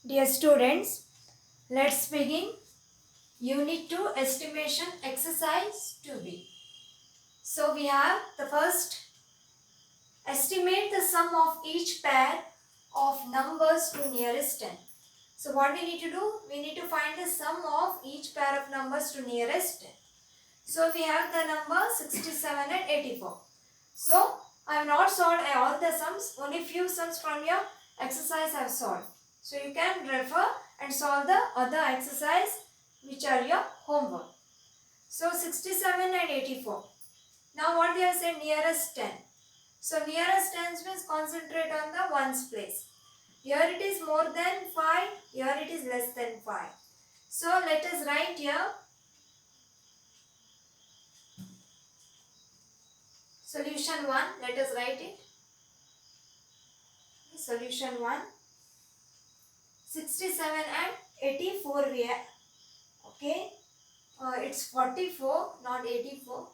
Dear students, let's begin Unit 2 Estimation Exercise 2B. So we have the first, estimate the sum of each pair of numbers to nearest 10. So what we need to do? We need to find the sum of each pair of numbers to nearest 10. So we have the number 67 and 84. So I have not solved all the sums, only few sums from your exercise I have solved. So you can refer and solve the other exercise which are your homework. So 67 and 84. Now what they have said, nearest 10. So nearest 10 means concentrate on the ones place. Here it is more than 5, here it is less than 5. So let us write here solution 1. Let us write it. Solution 1. 67 and 84 we have. Okay. It's 44, not 84.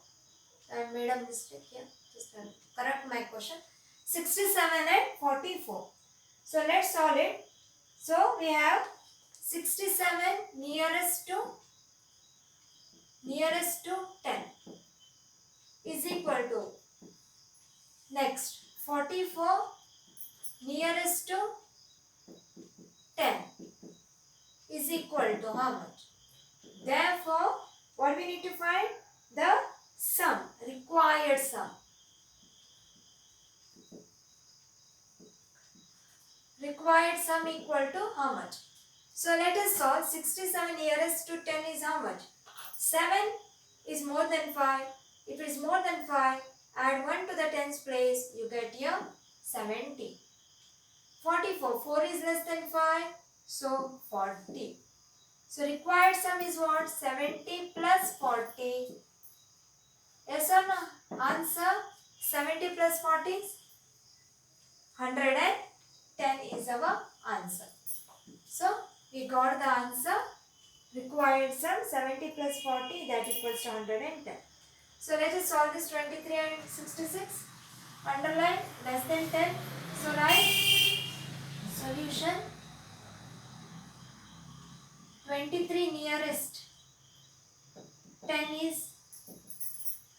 I made a mistake here. Just correct my question. 67 and 44. So let's solve it. So we have 67 nearest to 10 is equal to, next 44 nearest to 10 is equal to how much? Therefore, what we need to find? The sum, required sum. Required sum equal to how much? So let us solve. 67 nearest to 10 is how much? 7 is more than 5. If it is more than 5, add 1 to the tens place, you get here 70. 44, 4 is less than 5, so 40. So required sum is what? 70 plus 40. Yes or no? Answer 70 plus 40 is 110 is our answer. So we got the answer. Required sum 70 plus 40, that equals to 110. So let us solve this 23 and 66. Underline less than 10. So write solution 23 nearest 10 is,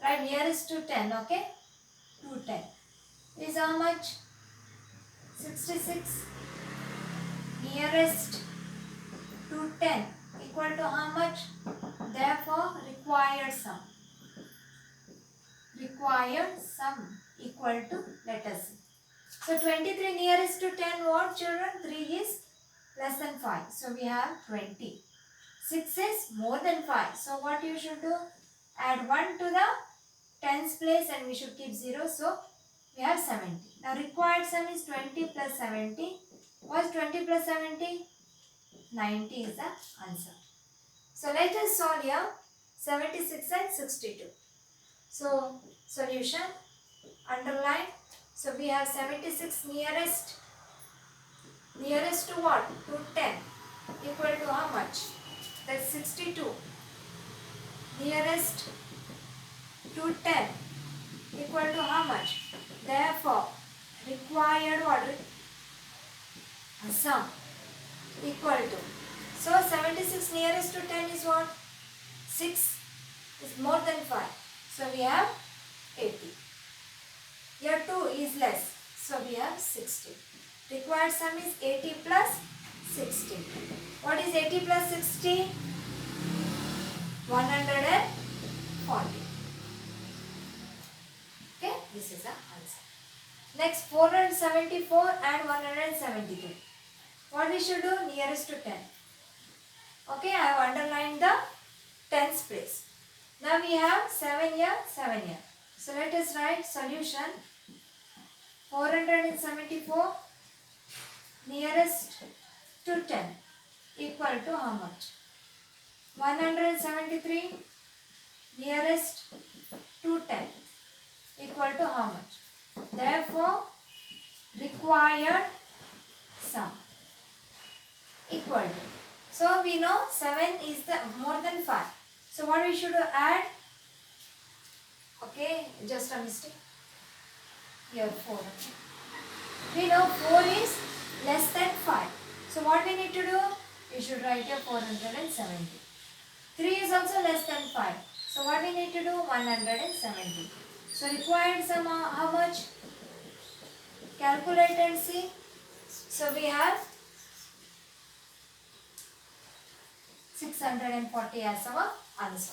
right, nearest to 10, okay, to 10 is how much? 66 nearest to 10 equal to how much? Therefore required sum equal to, let us see. So 23 nearest to 10, what children? 3 is less than 5. So we have 20. 6 is more than 5. So what you should do? Add 1 to the tens place and we should keep 0. So we have 70. Now required sum is 20 plus 70. What's 20 plus 70? 90 is the answer. So let us solve here 76 and 62. So solution, underline. So we have 76 nearest to what? To 10 equal to how much? That's 62. Nearest to 10 equal to how much? Therefore required what? Sum equal to. So 76 nearest to 10 is what? 6 is more than 5. So we have 80. Here 2 is less. So we have 60. Required sum is 80 plus 60. What is 80 plus 60? 140. Okay, this is the answer. Next 474 and 173. What we should do? Nearest to 10. Okay, I have underlined the tens place. Now we have 7 here, 7 here. So let us write solution 474 nearest to 10 equal to how much? 173 nearest to 10 equal to how much? Therefore required sum equal to. So we know 7 is the more than 5. So what we should add? Okay, just a mistake. Here 4. We know 4 is less than 5. So what we need to should write here 470. 3 is also less than 5. So what we need to do? 170. So required sum how much? Calculate and see. So we have 640 as our answer.